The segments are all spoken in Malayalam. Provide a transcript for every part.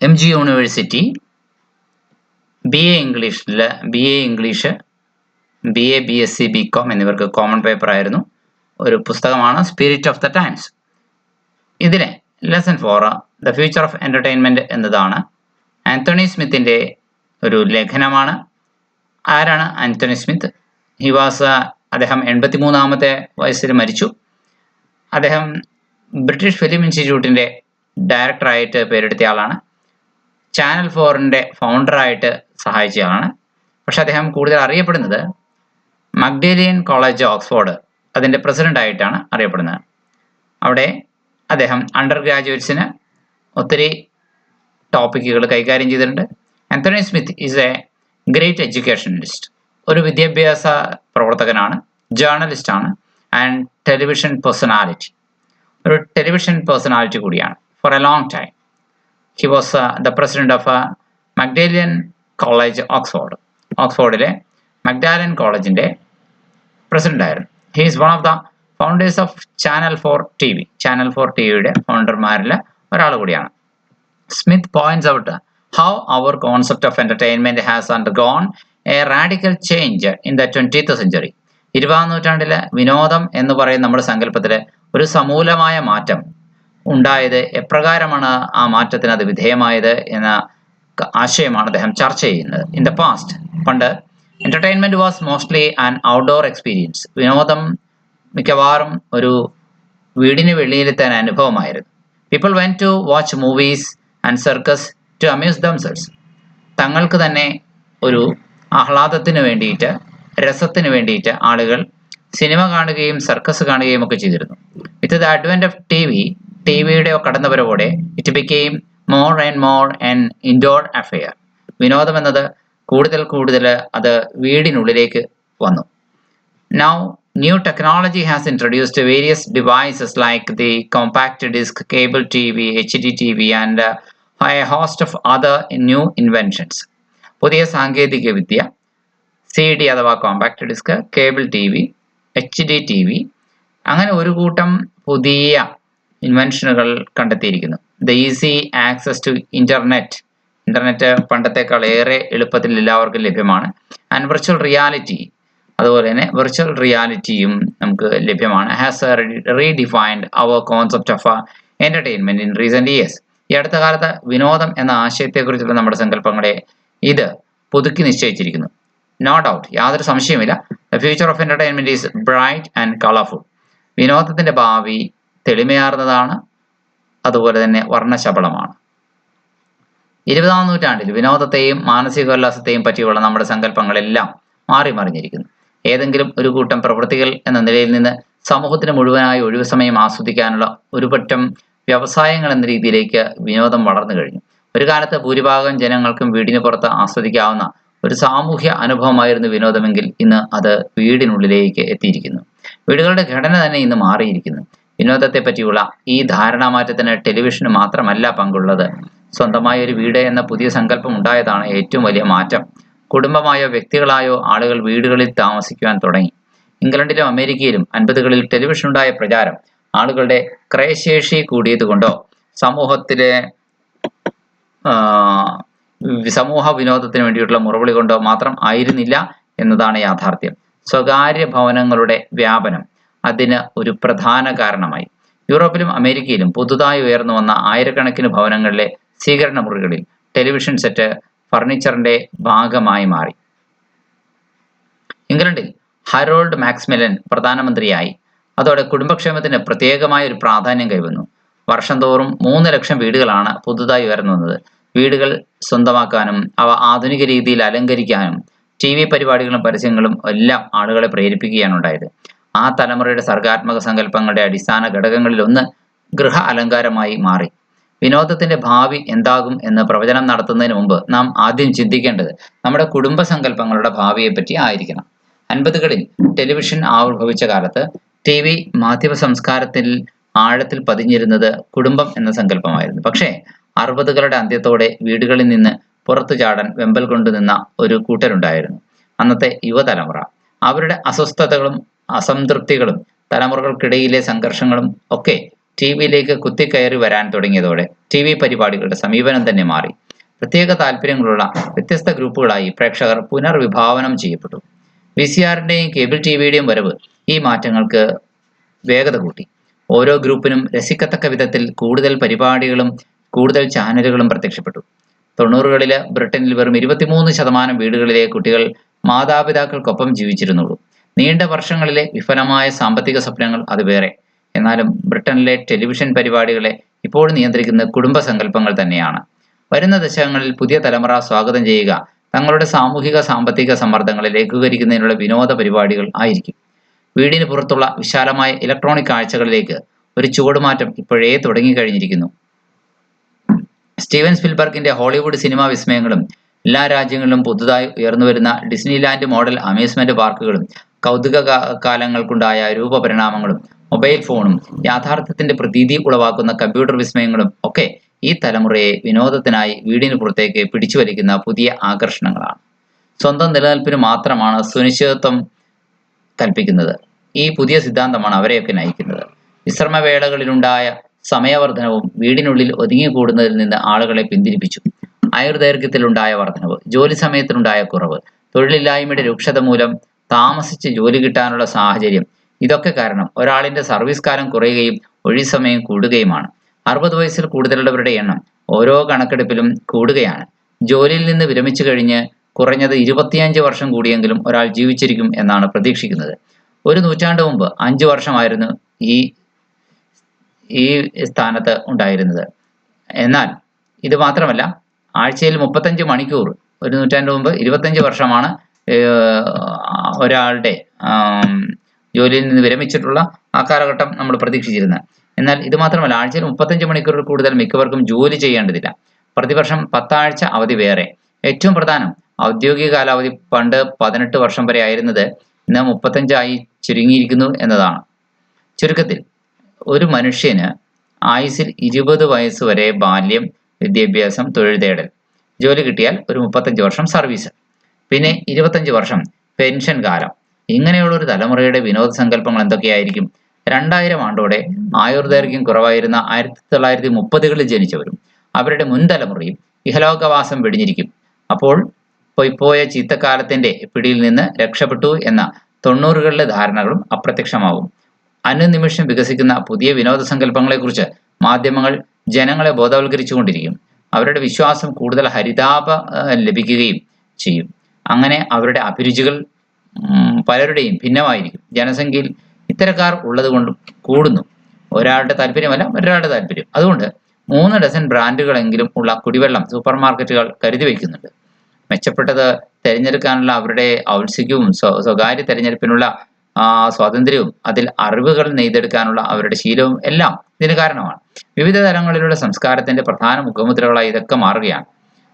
MG university BA English BA BSc BCom എന്നിവർക്ക് കോമൺ പേപ്പർ ആയിരുന്നു. ഒരു പുസ്തകമാണ് സ്പിരിറ്റ് ഓഫ് ദ ടൈംസ്. ഇതിലെ lesson 4 the future of entertainment എന്നതാണ്. ആന്റണി സ്മിത്തിന്റെ ഒരു ലേഖനമാണ്. ആരാണ് ആന്റണി സ്മിത്ത്? അദ്ദേഹം 83-ാമത്തെ വയസ്സിൽ മരിച്ചു. അദ്ദേഹം ബ്രിട്ടീഷ് ഫിലിം ഇൻസ്റ്റിറ്റ്യൂട്ടിന്റെ ഡയറക്ടറായിട്ട് പേരെടുത്ത ആളാണ്. ചാനൽ 4ന്റെ ഫൗണ്ടറായിട്ട് സഹായിച്ചയാളാണ്. പക്ഷെ അദ്ദേഹം കൂടുതൽ അറിയപ്പെടുന്നത് മഗ്ഡേലിയൻ കോളേജ് ഓക്സ്ഫോർഡ് അതിന്റെ പ്രസിഡന്റ് ആയിട്ടാണ് അറിയപ്പെടുന്നത്. അവിടെ അദ്ദേഹം അണ്ടർ ഗ്രാജുവേറ്റ്സിന് ഒത്തിരി ടോപ്പിക്കുകൾ കൈകാര്യം ചെയ്തിട്ടുണ്ട്. Anthony Smith is a great educationalist, ഒരു വിദ്യാഭ്യാസ പ്രവർത്തകനാണ്, ജേർണലിസ്റ്റ് ആണ് ആൻഡ് ടെലിവിഷൻ പേഴ്സണാലിറ്റി, ഒരു ടെലിവിഷൻ പേഴ്സണാലിറ്റി കൂടിയാണ്. For a long time he was the president of Magdalen college Oxford. ഓക്സ്ഫോർഡിലെ മഗ്ഡാലൻ കോളേജിന്റെ പ്രസിഡന്റ് ആയിരുന്നു. He is one of the founders of channel 4 TV. Channel 4 TVയുടെ ഫൗണ്ടർമാരിൽ ഒരാൾ കൂടിയാണ്. Smith points out how our concept of entertainment has undergone a radical change in the 20th century. 20ാം നൂറ്റാണ്ടിലെ വിനോദം എന്ന് പറയുന്ന നമ്മുടെ സങ്കല്പത്തില് ഒരു സമൂലമായ മാറ്റം ഉണ്ടായത് എപ്രകാരമാണ് ആ മാറ്റത്തിന് അത് വിധേയമായത് എന്ന ആശയമാണ് അദ്ദേഹം ചർച്ച ചെയ്യുന്നത്. ഇൻ ദ പാസ്റ്റ്, പണ്ട് entertainment was mostly an outdoor experience. വിനോദം മിക്കവാറും ഒരു വീടിന് വെളിയിലെത്താൻ അനുഭവമായിരുന്നു. People went to watch movies and circus to amuse themselves. തങ്ങൾക്ക് തന്നെ ഒരു ആഹ്ലാദത്തിന് വേണ്ടിയിട്ട്, രസത്തിന് വേണ്ടിയിട്ട് ആളുകൾ സിനിമ കാണുകയും സർക്കസ് കാണുകയും ഒക്കെ ചെയ്തിരുന്നു. വിത്ത് ദ അഡ്വെന്റ് ഓഫ് ടിവിയുടെ കടന്നുവരവോടെ it became more and more an indoor affair. വിനോദം എന്നത് കൂടുതൽ അത് വീടിനുള്ളിലേക്ക് വന്നു. Now new technology has introduced various devices like the compact disc, cable TV, HD TV and a host of other new inventions. പുതിയ സാങ്കേതിക വിദ്യ, CD അഥവാ compact disc, cable TV, HD TV, അങ്ങനെ ഒരു കൂട്ടം പുതിയ ഇൻവെൻഷനുകൾ കണ്ടെത്തിയിരിക്കുന്നു. The easy access to internet പണ്ടത്തെക്കാൾ ഏറെ എളുപ്പത്തിൽ എല്ലാവർക്കും ലഭ്യമാണ്. ആൻഡ് വിർച്വൽ റിയാലിറ്റി, അതുപോലെ തന്നെ വിർച്വൽ റിയാലിറ്റിയും നമുക്ക് ലഭ്യമാണ്. Has redefined our concept of entertainment in recent years. ഈ അടുത്ത കാലത്ത് വിനോദം എന്ന ആശയത്തെക്കുറിച്ചുള്ള നമ്മുടെ സങ്കല്പങ്ങളെ ഇത് പുതുക്കി നിശ്ചയിച്ചിരിക്കുന്നു. നോ ഡൗട്ട്, യാതൊരു സംശയമില്ല. The future of entertainment is bright and colourful. വിനോദത്തിന്റെ ഭാവി തെളിമയാർന്നതാണ്, അതുപോലെ തന്നെ വർണ്ണശബളമാണ്. 20ാം നൂറ്റാണ്ടിൽ വിനോദത്തെയും മാനസികോല്ലാസത്തെയും പറ്റിയുള്ള നമ്മുടെ സങ്കല്പങ്ങളെല്ലാം മാറി മറിഞ്ഞിരിക്കുന്നു. ഏതെങ്കിലും ഒരു കൂട്ടം പ്രവൃത്തികൾ എന്ന നിലയിൽ നിന്ന് സമൂഹത്തിന് മുഴുവനായി ഒഴിവു സമയം ആസ്വദിക്കാനുള്ള ഒരു പറ്റം വ്യവസായങ്ങൾ എന്ന രീതിയിലേക്ക് വിനോദം വളർന്നു കഴിഞ്ഞു. ഒരു കാലത്ത് ഭൂരിഭാഗം ജനങ്ങൾക്കും വീടിന് പുറത്ത് ആസ്വദിക്കാവുന്ന ഒരു സാമൂഹ്യ അനുഭവമായിരുന്നു വിനോദമെങ്കിൽ ഇന്ന് അത് വീടിനുള്ളിലേക്ക് എത്തിയിരിക്കുന്നു. വീടുകളുടെ ഘടന തന്നെ ഇന്ന് മാറിയിരിക്കുന്നു. വിനോദത്തെ പറ്റിയുള്ള ഈ ധാരണാമാറ്റത്തിന് ടെലിവിഷന് മാത്രമല്ല പങ്കുള്ളത്. സ്വന്തമായ ഒരു വീട് എന്ന പുതിയ സങ്കല്പം ഉണ്ടായതാണ് ഏറ്റവും വലിയ മാറ്റം. കുടുംബമായോ വ്യക്തികളായോ ആളുകൾ വീടുകളിൽ താമസിക്കുവാൻ തുടങ്ങി. ഇംഗ്ലണ്ടിലും അമേരിക്കയിലും 50കളിൽ ടെലിവിഷൻ ഉണ്ടായ പ്രചാരം ആളുകളുടെ ക്രയശേഷി കൂടിയതുകൊണ്ടോ സമൂഹ വിനോദത്തിന് വേണ്ടിയിട്ടുള്ള മുറവിളി കൊണ്ടോ മാത്രം ആയിരുന്നില്ല എന്നതാണ് യാഥാർത്ഥ്യം. സ്വകാര്യ ഭവനങ്ങളുടെ വ്യാപനം അതിന് ഒരു പ്രധാന കാരണമായി. യൂറോപ്പിലും അമേരിക്കയിലും പുതുതായി ഉയർന്നു വന്ന ആയിരക്കണക്കിന് ഭവനങ്ങളിലെ സ്വീകരണ മുറികളിൽ ടെലിവിഷൻ സെറ്റ് ഫർണിച്ചറിന്റെ ഭാഗമായി മാറി. ഇംഗ്ലണ്ടിൽ ഹരോൾഡ് മാക്സ്മിലൻ പ്രധാനമന്ത്രിയായി. അതോടെ കുടുംബക്ഷേമത്തിന് പ്രത്യേകമായ ഒരു പ്രാധാന്യം കൈവന്നു. വർഷം തോറും 3 ലക്ഷം വീടുകളാണ് പുതുതായി ഉയർന്നു വന്നത്. വീടുകൾ സ്വന്തമാക്കാനും അവ ആധുനിക രീതിയിൽ അലങ്കരിക്കാനും TV പരിപാടികളും പരസ്യങ്ങളും എല്ലാം ആളുകളെ പ്രേരിപ്പിക്കുകയാണ് ഉണ്ടായത്. ആ തലമുറയുടെ സർഗാത്മക സങ്കല്പങ്ങളുടെ അടിസ്ഥാന ഘടകങ്ങളിൽ ഒന്ന് ഗൃഹ അലങ്കാരമായി മാറി. വിനോദത്തിന്റെ ഭാവി എന്താകും എന്ന് പ്രവചനം നടത്തുന്നതിന് മുമ്പ് നാം ആദ്യം ചിന്തിക്കേണ്ടത് നമ്മുടെ കുടുംബ സങ്കല്പങ്ങളുടെ ഭാവിയെ പറ്റി ആയിരിക്കണം. 50കളിൽ ടെലിവിഷൻ ആവിർഭവിച്ച കാലത്ത് TV മാധ്യമ സംസ്കാരത്തിൽ ആഴത്തിൽ പതിഞ്ഞിരുന്നത് കുടുംബം എന്ന സങ്കല്പമായിരുന്നു. പക്ഷേ 60കളുടെ അന്ത്യത്തോടെ വീടുകളിൽ നിന്ന് പുറത്തു ചാടാൻ വെമ്പൽ കൊണ്ടുനിന്ന ഒരു കൂട്ടരുണ്ടായിരുന്നു, അന്നത്തെ യുവതലമുറ. അവരുടെ അസ്വസ്ഥതകളും അസംതൃപ്തികളും തലമുറകൾക്കിടയിലെ സംഘർഷങ്ങളും ഒക്കെ ടിവിയിലേക്ക് കുത്തിക്കയറി വരാൻ തുടങ്ങിയതോടെ ടിവി പരിപാടികളുടെ സമീപനം തന്നെ മാറി. പ്രത്യേക താല്പര്യങ്ങളുള്ള വ്യത്യസ്ത ഗ്രൂപ്പുകളായി പ്രേക്ഷകർ പുനർവിഭാവനം ചെയ്യപ്പെട്ടു. VCRന്റെയും കേബിൾ ടിവിയുടെയും വരവ് ഈ മാറ്റങ്ങൾക്ക് വേഗത കൂട്ടി. ഓരോ ഗ്രൂപ്പിനും രസിക്കത്തക്ക വിധത്തിൽ കൂടുതൽ പരിപാടികളും കൂടുതൽ ചാനലുകളും പ്രത്യക്ഷപ്പെട്ടു. 90കളിലെ ബ്രിട്ടനിൽ വെറും 23% വീടുകളിലെ കുട്ടികൾ മാതാപിതാക്കൾക്കൊപ്പം ജീവിച്ചിരുന്നുള്ളൂ. നീണ്ട വർഷങ്ങളിലെ വിഫലമായ സാമ്പത്തിക സ്വപ്നങ്ങൾ അത് വേറെ. എന്നാലും ബ്രിട്ടനിലെ ടെലിവിഷൻ പരിപാടികളെ ഇപ്പോൾ നിയന്ത്രിക്കുന്ന കുടുംബ സങ്കല്പങ്ങൾ തന്നെയാണ്. വരുന്ന ദശകങ്ങളിൽ പുതിയ തലമുറ സ്വാഗതം ചെയ്യുക തങ്ങളുടെ സാമൂഹിക സാമ്പത്തിക സമ്മർദ്ദങ്ങളെ ലഘൂകരിക്കുന്നതിനുള്ള വിനോദ പരിപാടികൾ ആയിരിക്കും. വീടിന് പുറത്തുള്ള വിശാലമായ ഇലക്ട്രോണിക് കാഴ്ചകളിലേക്ക് ഒരു ചുവടുമാറ്റം ഇപ്പോഴേ തുടങ്ങിക്കഴിഞ്ഞിരിക്കുന്നു. സ്റ്റീവൻ സ്പിൽബർഗിന്റെ ഹോളിവുഡ് സിനിമാ വിസ്മയങ്ങളും എല്ലാ രാജ്യങ്ങളിലും പുതുതായി ഉയർന്നുവരുന്ന ഡിസ്നിലാൻഡ് മോഡൽ അമ്യൂസ്മെന്റ് പാർക്കുകളും കൗതുക കാലങ്ങൾക്കുണ്ടായ രൂപപരിണാമങ്ങളും മൊബൈൽ ഫോണും യാഥാർത്ഥ്യത്തിന്റെ പ്രതീതി ഉളവാക്കുന്ന കമ്പ്യൂട്ടർ വിസ്മയങ്ങളും ഒക്കെ ഈ തലമുറയെ വിനോദത്തിനായി വീടിന് പുറത്തേക്ക് പിടിച്ചു വലിക്കുന്ന പുതിയ ആകർഷണങ്ങളാണ്. സ്വന്തം നിലനിൽപ്പിന് മാത്രമാണ് സുനിശ്ചിതത്വം കൽപ്പിക്കുന്നത്. ഈ പുതിയ സിദ്ധാന്തമാണ് അവരെയൊക്കെ നയിക്കുന്നത്. വിശ്രമവേളകളിലുണ്ടായ സമയവർദ്ധനവും വീടിനുള്ളിൽ ഒതുങ്ങിക്കൂടുന്നതിൽ നിന്ന് ആളുകളെ പിന്തിരിപ്പിച്ചു. ആയുർദൈർഘ്യത്തിലുണ്ടായ വർധനവ്, ജോലി സമയത്തിലുണ്ടായ കുറവ്, തൊഴിലില്ലായ്മയുടെ രൂക്ഷത മൂലം താമസിച്ച് ജോലി കിട്ടാനുള്ള സാഹചര്യം, ഇതൊക്കെ കാരണം ഒരാളിന്റെ സർവീസ് കാലം കുറയുകയും ഒഴിസമയം കൂടുകയുമാണ്. 60 വയസ്സിൽ കൂടുതലുള്ളവരുടെ എണ്ണം ഓരോ കണക്കെടുപ്പിലും കൂടുകയാണ്. ജോലിയിൽ നിന്ന് വിരമിച്ചു കഴിഞ്ഞ് കുറഞ്ഞത് 25 വർഷം കൂടിയെങ്കിലും ഒരാൾ ജീവിച്ചിരിക്കും എന്നാണ് പ്രതീക്ഷിക്കുന്നത്. ഒരു നൂറ്റാണ്ട് മുമ്പ് 5 വർഷമായിരുന്നു ഈ സ്ഥാനത്ത് ഉണ്ടായിരുന്നത്. എന്നാൽ ഇത് മാത്രമല്ല, ആഴ്ചയിൽ 35 മണിക്കൂർ, ഒരു നൂറ്റാണ്ട് മുമ്പ് 25 വർഷമാണ് ഒരാളുടെ ജോലിയിൽ നിന്ന് വിരമിച്ചിട്ടുള്ള ആ കാലഘട്ടം നമ്മൾ പ്രതീക്ഷിച്ചിരുന്നത്. എന്നാൽ ഇത് മാത്രമല്ല, ആഴ്ചയിൽ 35 മണിക്കൂറിൽ കൂടുതൽ മിക്കവർക്കും ജോലി ചെയ്യേണ്ടതില്ല. പ്രതിവർഷം 10 ആഴ്ച അവധി വേറെ. ഏറ്റവും പ്രധാനം, ഔദ്യോഗിക കാലാവധി പണ്ട് 18 വർഷം വരെ ആയിരുന്നത് ഇന്ന് 35 ആയി ചുരുങ്ങിയിരിക്കുന്നു എന്നതാണ്. ചുരുക്കത്തിൽ, ഒരു മനുഷ്യന് ആയുസ്സിൽ 20 വയസ്സ് വരെ ബാല്യം, വിദ്യാഭ്യാസം, തൊഴിൽ തേടൽ, ജോലി കിട്ടിയാൽ ഒരു 35 വർഷം സർവീസ്, പിന്നെ 25 വർഷം പെൻഷൻ കാലം. ഇങ്ങനെയുള്ള ഒരു തലമുറയുടെ വിനോദസങ്കല്പങ്ങൾ എന്തൊക്കെയായിരിക്കും? 2000 ആണ്ടോടെ ആയുർദൈർഘ്യം കുറവായിരുന്ന 1930കളിൽ ജനിച്ചവരും അവരുടെ മുൻ തലമുറയും ഇഹലോകവാസം വെടിഞ്ഞിരിക്കും. അപ്പോൾ പൊയ്പോയ ചീത്തക്കാലത്തിന്റെ പിടിയിൽ നിന്ന് രക്ഷപ്പെട്ടു എന്ന 90കളിലെ ധാരണകളും അപ്രത്യക്ഷമാവും. അനുനിമിഷം വികസിക്കുന്ന പുതിയ വിനോദസങ്കല്പങ്ങളെക്കുറിച്ച് മാധ്യമങ്ങൾ ജനങ്ങളെ ബോധവൽക്കരിച്ചുകൊണ്ടിരിക്കും. അവരുടെ വിശ്വാസം കൂടുതൽ ഹരിതാപ ലഭിക്കുകയും ചെയ്യും. അങ്ങനെ അവരുടെ അഭിരുചികൾ പലരുടെയും ഭിന്നമായിരിക്കും. ജനസംഖ്യയിൽ ഇത്തരക്കാർ ഉള്ളതുകൊണ്ട് കൂടുന്നു. ഒരാളുടെ താല്പര്യമല്ല, മറ്റൊരാളുടെ താല്പര്യം. അതുകൊണ്ട് 3 ഡസൻ ബ്രാൻഡുകളെങ്കിലും ഉള്ള കുടിവെള്ളം സൂപ്പർ മാർക്കറ്റുകൾ കരുതി വയ്ക്കുന്നുണ്ട്. മെച്ചപ്പെട്ടത് തിരഞ്ഞെടുക്കാനുള്ള അവരുടെ ഔത്സുക്യവും സ്വകാര്യ തിരഞ്ഞെടുപ്പിനുള്ള സ്വാതന്ത്ര്യവും അതിൽ അറിവുകൾ നെയ്തെടുക്കാനുള്ള അവരുടെ ശീലവും എല്ലാം ഇതിന് കാരണമാണ്. വിവിധ തലങ്ങളിലുള്ള സംസ്കാരത്തിന്റെ പ്രധാന മുഖമുദ്രകളായി ഇതൊക്കെ മാറുകയാണ്.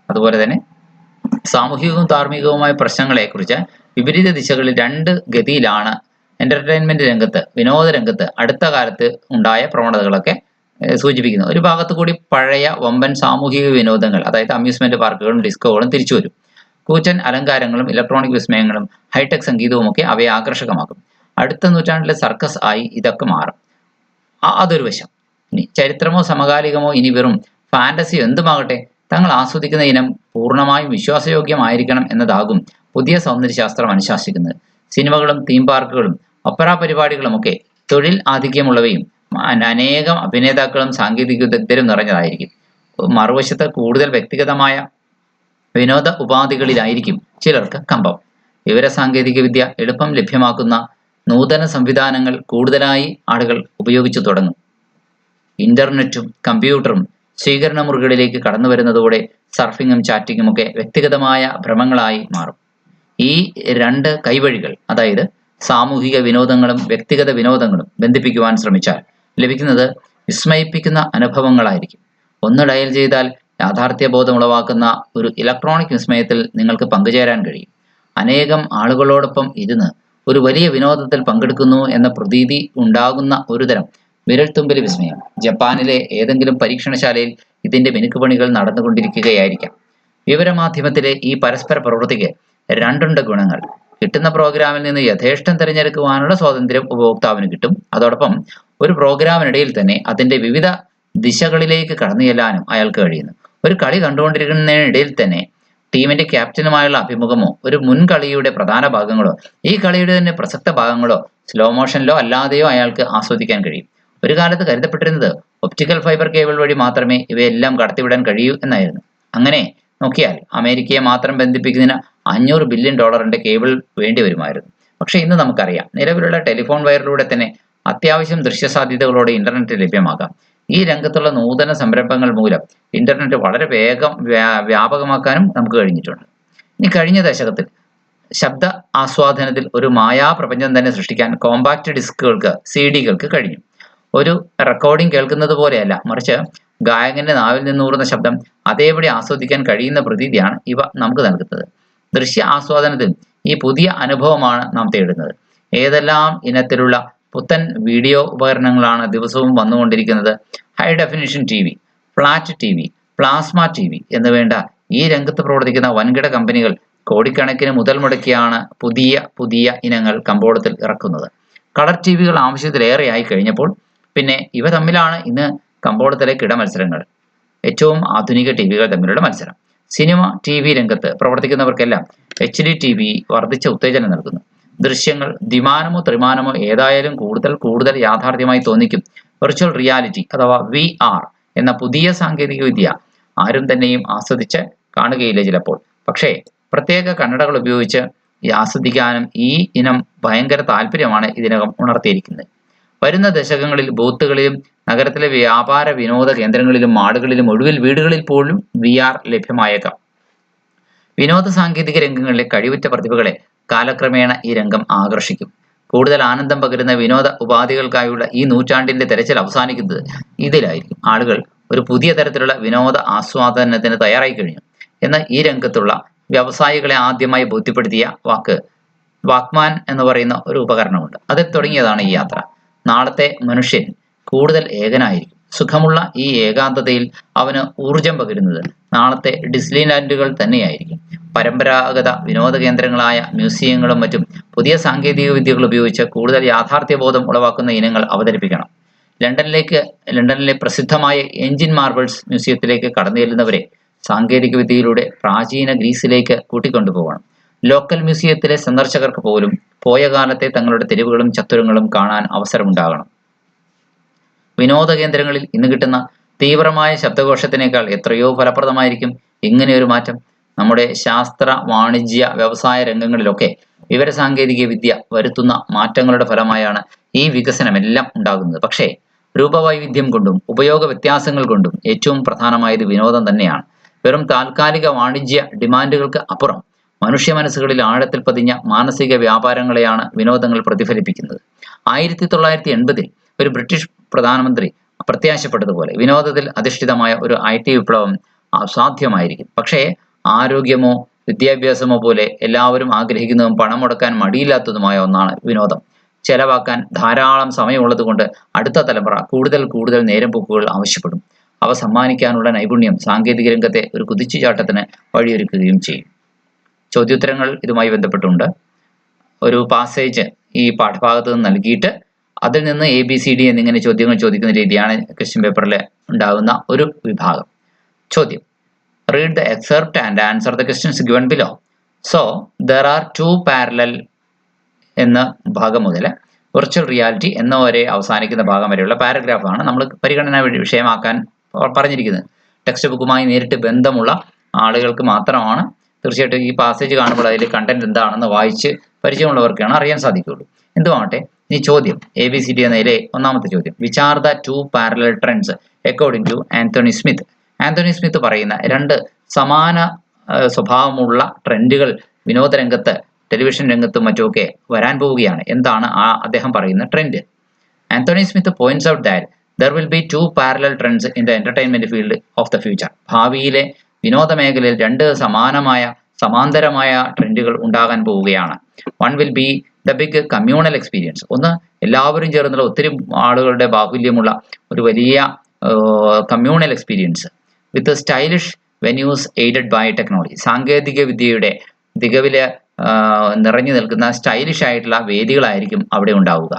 അതുപോലെ തന്നെ സാമൂഹികവും ധാർമ്മികവുമായ പ്രശ്നങ്ങളെ കുറിച്ച് വിപരീത ദിശകളിൽ 2 ഗതിയിലാണ് എന്റർടൈൻമെന്റ് രംഗത്ത്, വിനോദ രംഗത്ത് അടുത്ത കാലത്ത് ഉണ്ടായ പ്രവണതകളൊക്കെ സൂചിപ്പിക്കുന്നത്. ഒരു ഭാഗത്തു കൂടി പഴയ വമ്പൻ സാമൂഹിക വിനോദങ്ങൾ, അതായത് അമ്യൂസ്മെന്റ് പാർക്കുകളും ഡിസ്കോകളും തിരിച്ചു വരും. കൂറ്റൻ അലങ്കാരങ്ങളും ഇലക്ട്രോണിക് വിസ്മയങ്ങളും ഹൈടെക് സംഗീതവും ഒക്കെ അവയെ ആകർഷകമാക്കും. അടുത്ത നൂറ്റാണ്ടിലെ സർക്കസ് ആയി ഇതൊക്കെ മാറും. അതൊരു വശം. ഇനി ചരിത്രമോ സമകാലികമോ ഇനി വെറും ഫാന്റസിയോ എന്തുമാകട്ടെ, തങ്ങൾ ആസ്വദിക്കുന്ന ഇനം പൂർണ്ണമായും വിശ്വാസയോഗ്യമായിരിക്കണം എന്നതാകും പുതിയ സൗന്ദര്യശാസ്ത്രം അനുശാസിക്കുന്നത്. സിനിമകളും തീം പാർക്കുകളും ഒപ്പറ പരിപാടികളുമൊക്കെ തൊഴിൽ ആധിക്യമുള്ളവയും അനേകം അഭിനേതാക്കളും സാങ്കേതിക വിദഗ്ധരും നിറഞ്ഞതായിരിക്കും. മറുവശത്ത് കൂടുതൽ വ്യക്തിഗതമായ വിനോദ ഉപാധികളിലായിരിക്കും ചിലർക്ക് കമ്പം. വിവരസാങ്കേതിക വിദ്യ എളുപ്പം ലഭ്യമാക്കുന്ന നൂതന സംവിധാനങ്ങൾ കൂടുതലായി ആളുകൾ ഉപയോഗിച്ചു തുടങ്ങും. ഇന്റർനെറ്റും കമ്പ്യൂട്ടറും സ്വീകരണ മുറികളിലേക്ക് കടന്നു വരുന്നതോടെ സർഫിങ്ങും ചാറ്റിങ്ങും ഒക്കെ വ്യക്തിഗതമായ ഭ്രമങ്ങളായി മാറും. ഈ 2 കൈവഴികൾ, അതായത് സാമൂഹിക വിനോദങ്ങളും വ്യക്തിഗത വിനോദങ്ങളും ബന്ധിപ്പിക്കുവാൻ ശ്രമിച്ചാൽ ലഭിക്കുന്നത് വിസ്മയിപ്പിക്കുന്ന അനുഭവങ്ങളായിരിക്കും. ഒന്ന് ഡയൽ ചെയ്താൽ യാഥാർത്ഥ്യബോധം ഉളവാക്കുന്ന ഒരു ഇലക്ട്രോണിക് വിസ്മയത്തിൽ നിങ്ങൾക്ക് പങ്കുചേരാൻ കഴിയും. അനേകം ആളുകളോടൊപ്പം ഇരുന്ന് ഒരു വലിയ വിനോദത്തിൽ പങ്കെടുക്കുന്നു എന്ന പ്രതീതി ഉണ്ടാകുന്ന ഒരുതരം വിരൽത്തുമ്പിൽ വിസ്മയം. ജപ്പാനിലെ ഏതെങ്കിലും പരീക്ഷണശാലയിൽ ഇതിന്റെ മിനുക്കുപണികൾ നടന്നുകൊണ്ടിരിക്കുകയായിരിക്കാം. വിവരമാധ്യമത്തിലെ ഈ പരസ്പര പ്രവൃത്തിക്ക് 2 ഗുണങ്ങൾ. കിട്ടുന്ന പ്രോഗ്രാമിൽ നിന്ന് യഥേഷ്ടം തിരഞ്ഞെടുക്കുവാനുള്ള സ്വാതന്ത്ര്യം ഉപഭോക്താവിന് കിട്ടും. അതോടൊപ്പം ഒരു പ്രോഗ്രാമിനിടയിൽ തന്നെ അതിന്റെ വിവിധ ദിശകളിലേക്ക് കടന്നു ചെല്ലാനും അയാൾക്ക് കഴിയുന്നു. ഒരു കളി കണ്ടുകൊണ്ടിരിക്കുന്നതിനിടയിൽ തന്നെ ടീമിന്റെ ക്യാപ്റ്റനുമായുള്ള അഭിമുഖമോ ഒരു മുൻ കളിയുടെ പ്രധാന ഭാഗങ്ങളോ ഈ കളിയുടെ തന്നെ പ്രസക്ത ഭാഗങ്ങളോ സ്ലോ മോഷനിലോ അല്ലാതെയോ അയാൾക്ക് ആസ്വദിക്കാൻ കഴിയും. ഒരു കാലത്ത് കരുതപ്പെട്ടിരുന്നത് ഒപ്റ്റിക്കൽ ഫൈബർ കേബിൾ വഴി മാത്രമേ ഇവയെല്ലാം കടത്തിവിടാൻ കഴിയൂ എന്നായിരുന്നു. അങ്ങനെ നോക്കിയാൽ അമേരിക്കയെ മാത്രം ബന്ധിപ്പിക്കുന്നതിന് $500 ബില്യൺ കേബിൾ വേണ്ടി വരുമായിരുന്നു. പക്ഷെ ഇന്ന് നമുക്കറിയാം, നിലവിലുള്ള ടെലിഫോൺ വയറിലൂടെ തന്നെ അത്യാവശ്യം ദൃശ്യസാധ്യതകളോടെ ഇന്റർനെറ്റ് ലഭ്യമാകാം. ഈ രംഗത്തുള്ള നൂതന സംരംഭങ്ങൾ മൂലം ഇന്റർനെറ്റ് വളരെ വേഗം വ്യാപകമാക്കാനും നമുക്ക് കഴിഞ്ഞിട്ടുണ്ട്. ഇനി കഴിഞ്ഞ ദശകത്തിൽ ശബ്ദ ആസ്വാദനത്തിൽ ഒരു മായാപ്രപഞ്ചം തന്നെ സൃഷ്ടിക്കാൻ കോമ്പാക്ട് ഡിസ്കുകൾക്ക് CD-കൾക്ക് കഴിഞ്ഞു. ഒരു റെക്കോർഡിംഗ് കേൾക്കുന്നത് പോലെയല്ല, മറിച്ച് ഗായകന്റെ നാവിൽ നിന്നൂറുന്ന ശബ്ദം അതേപടി ആസ്വദിക്കാൻ കഴിയുന്ന പ്രതീതിയാണ് ഇവ നമുക്ക് നൽകുന്നത്. ദൃശ്യ ആസ്വാദനത്തിൽ ഈ പുതിയ അനുഭവമാണ് നാം തേടുന്നത്. ഏതെല്ലാം ഇനത്തിലുള്ള പുത്തൻ വീഡിയോ ഉപകരണങ്ങളാണ് ദിവസവും വന്നുകൊണ്ടിരിക്കുന്നത്. High definition TV, flat TV, plasma TV എന്ന് വേണ്ട ഈ രംഗത്ത് പ്രവർത്തിക്കുന്ന വൻകിട കമ്പനികൾ കോടിക്കണക്കിന് മുതൽ മുടക്കിയാണ് പുതിയ പുതിയ ഇനങ്ങൾ കമ്പോളത്തിൽ ഇറക്കുന്നത്. കളർ TV-കൾ ആവശ്യത്തിലേറെയായി കഴിഞ്ഞപ്പോൾ പിന്നെ ഇവ തമ്മിലാണ് ഇന്ന് കമ്പോളത്തിലെ കിടമത്സരങ്ങൾ. ഏറ്റവും ആധുനിക TV-കൾ തമ്മിലുള്ള മത്സരം. സിനിമ TV രംഗത്ത് പ്രവർത്തിക്കുന്നവർക്കെല്ലാം HD TV വർദ്ധിച്ച ഉത്തേജനം നൽകുന്നു. ദൃശ്യങ്ങൾ ദ്വിമാനമോ ത്രിമാനമോ ഏതായാലും കൂടുതൽ യാഥാർത്ഥ്യമായി തോന്നിക്കും. വെർച്വൽ റിയാലിറ്റി അഥവാ VR എന്ന പുതിയ സാങ്കേതിക വിദ്യ ആരും തന്നെയും ആസ്വദിച്ച് കാണുകയില്ല ചിലപ്പോൾ. പക്ഷേ പ്രത്യേക കണ്ണടകൾ ഉപയോഗിച്ച് ആസ്വദിക്കാനും ഈ ഇനം ഭയങ്കര താല്പര്യമാണ് ഇതിനകം ഉണർത്തിയിരിക്കുന്നത്. വരുന്ന ദശകങ്ങളിൽ ബൂത്തുകളിലും നഗരത്തിലെ വ്യാപാര വിനോദ കേന്ദ്രങ്ങളിലും മാളുകളിലും ഒടുവിൽ വീടുകളിൽ പോലും VR ലഭ്യമായേക്കാം. വിനോദ സാങ്കേതിക രംഗങ്ങളിലെ കഴിവുറ്റ പ്രതിഭകളെ കാലക്രമേണ ഈ രംഗം ആകർഷിക്കും. കൂടുതൽ ആനന്ദം പകരുന്ന വിനോദ ഉപാധികൾക്കായുള്ള ഈ നൂറ്റാണ്ടിന്റെ തെരച്ചിൽ അവസാനിക്കുന്നത് ഇതിലായിരിക്കും. ആളുകൾ ഒരു പുതിയ തരത്തിലുള്ള വിനോദ ആസ്വാദനത്തിന് തയ്യാറായി കഴിഞ്ഞു എന്ന് ഈ രംഗത്തുള്ള വ്യവസായികളെ ആദ്യമായി ബോധ്യപ്പെടുത്തിയ വാക്മാൻ എന്ന് പറയുന്ന ഒരു ഉപകരണമുണ്ട്. അതിൽ തുടങ്ങിയതാണ് ഈ യാത്ര. നാളത്തെ മനുഷ്യൻ കൂടുതൽ ഏകനായിരിക്കും. സുഖമുള്ള ഈ ഏകാന്തതയിൽ അവന് ഊർജം പകരുന്നത് നാളത്തെ ഡിസ്നിലാൻഡുകൾ തന്നെയായിരിക്കും. പരമ്പരാഗത വിനോദ കേന്ദ്രങ്ങളായ മ്യൂസിയങ്ങളും മറ്റും പുതിയ സാങ്കേതിക വിദ്യകൾ ഉപയോഗിച്ച് കൂടുതൽ യാഥാർത്ഥ്യബോധം ഉളവാക്കുന്ന ഇനങ്ങൾ അവതരിപ്പിക്കണം. ലണ്ടനിലെ പ്രസിദ്ധമായ എഞ്ചിൻ മാർബിൾസ് മ്യൂസിയത്തിലേക്ക് കടന്നു ചെല്ലുന്നവരെ സാങ്കേതിക വിദ്യയിലൂടെ പ്രാചീന ഗ്രീസിലേക്ക് കൂട്ടിക്കൊണ്ടുപോകണം. ലോക്കൽ മ്യൂസിയത്തിലെ സന്ദർശകർക്ക് പോലും പോയ കാലത്തെ തങ്ങളുടെ തെരുവുകളും ചത്തുരങ്ങളും കാണാൻ അവസരമുണ്ടാകണം. വിനോദ കേന്ദ്രങ്ങളിൽ ഇന്ന് കിട്ടുന്ന തീവ്രമായ ശബ്ദഘോഷത്തിനേക്കാൾ എത്രയോ ഫലപ്രദമായിരിക്കും ഇങ്ങനെയൊരു മാറ്റം. നമ്മുടെ ശാസ്ത്ര, വാണിജ്യ, വ്യവസായ രംഗങ്ങളിലൊക്കെ വിവരസാങ്കേതിക വിദ്യ വരുത്തുന്ന മാറ്റങ്ങളുടെ ഫലമായാണ് ഈ വികസനമെല്ലാം ഉണ്ടാകുന്നത്. പക്ഷേ രൂപവൈവിധ്യം കൊണ്ടും ഉപയോഗ വ്യത്യാസങ്ങൾ കൊണ്ടും ഏറ്റവും പ്രധാനമായത് വിനോദം തന്നെയാണ്. വെറും താൽക്കാലിക വാണിജ്യ ഡിമാൻഡുകൾക്ക് അപ്പുറം മനുഷ്യ മനസ്സുകളിൽ ആഴത്തിൽ പതിഞ്ഞ മാനസിക വ്യാപാരങ്ങളെയാണ് വിനോദങ്ങൾ പ്രതിഫലിപ്പിക്കുന്നത്. 1980-ൽ ഒരു ബ്രിട്ടീഷ് പ്രധാനമന്ത്രി പ്രത്യാശപ്പെട്ടതുപോലെ വിനോദത്തിൽ അധിഷ്ഠിതമായ ഒരു IT വിപ്ലവം അസാധ്യമായിരിക്കും. പക്ഷേ ആരോഗ്യമോ വിദ്യാഭ്യാസമോ പോലെ എല്ലാവരും ആഗ്രഹിക്കുന്നതും പണം മുടക്കാൻ മടിയില്ലാത്തതുമായ ഒന്നാണ് വിനോദം. ചെലവാക്കാൻ ധാരാളം സമയമുള്ളത് കൊണ്ട് അടുത്ത തലമുറ കൂടുതൽ നേരം പോക്കുകൾ ആവശ്യപ്പെടും. അവ സമ്മാനിക്കാനുള്ള നൈപുണ്യം സാങ്കേതിക രംഗത്തെ ഒരു കുതിച്ചുചാട്ടത്തിന് വഴിയൊരുക്കുകയും ചെയ്യും. ചോദ്യോത്തരങ്ങൾ ഇതുമായി ബന്ധപ്പെട്ടുണ്ട്. ഒരു പാസേജ് ഈ പാഠഭാഗത്ത് നിന്ന് നൽകിയിട്ട് അതിൽ നിന്ന് ABCD എന്നിങ്ങനെ ചോദ്യങ്ങൾ ചോദിക്കുന്ന രീതിയാണ് ക്വസ്റ്റ്യൻ പേപ്പറിൽ ഉണ്ടാകുന്ന ഒരു വിഭാഗം. ചോദ്യം: read the excerpt and answer the questions given below. So there are two parallel എന്ന ഭാഗം മുതൽ വെർച്വൽ റിയാലിറ്റി എന്ന വരെ അവസാനിക്കുന്ന ഭാഗം വരെയുള്ള പാരഗ്രാഫാണ് നമ്മൾ പരിഗണന വിഷയമാക്കാൻ പറഞ്ഞിരിക്കുന്നത്. ടെക്സ്റ്റ് ബുക്കുമായി നേരിട്ട് ബന്ധമുള്ള ആളുകൾക്ക് മാത്രമാണ് തീർച്ചയായിട്ടും ഈ പാസേജ് കാണുമ്പോൾ അതിൽ കണ്ടന്റ് എന്താണെന്ന് വായിച്ച് പരിചയമുള്ളവർക്കാണ് അറിയാൻ സാധിക്കുകയുള്ളൂ. എന്തുമാകട്ടെ, ഈ ചോദ്യം ABCD എന്നതിലെ ഒന്നാമത്തെ ചോദ്യം: which are the two parallel trends according to Anthony Smith? Anthony Smith പറയുന്ന രണ്ട് സമാന സ്വഭാവമുള്ള ട്രെൻഡുകൾ വിനോദ രംഗത്ത്, ടെലിവിഷൻ രംഗത്തും മറ്റുമൊക്കെ വരാൻ പോവുകയാണ്. എന്താണ് അദ്ദേഹം പറയുന്ന trend? Antony Smith points out that there will be two parallel trends in the entertainment field of the future. ഭാവിയിലെ വിനോദ മേഖലയിൽ രണ്ട് സമാന്തരമായ ട്രെൻഡുകൾ ഉണ്ടാകാൻ പോവുകയാണ്. One will be the big communal experience. ഒന്ന്, എല്ലാവരും ചേർന്നുള്ള ഒത്തിരി ആളുകളുടെ ബാഹുല്യമുള്ള ഒരു വലിയ communal experience with stylish venues aided by technology. സാങ്കേതിക വിദ്യയുടെ തികവില് നിറഞ്ഞു നിൽക്കുന്ന സ്റ്റൈലിഷ് ആയിട്ടുള്ള വേദികളായിരിക്കും അവിടെ ഉണ്ടാവുക.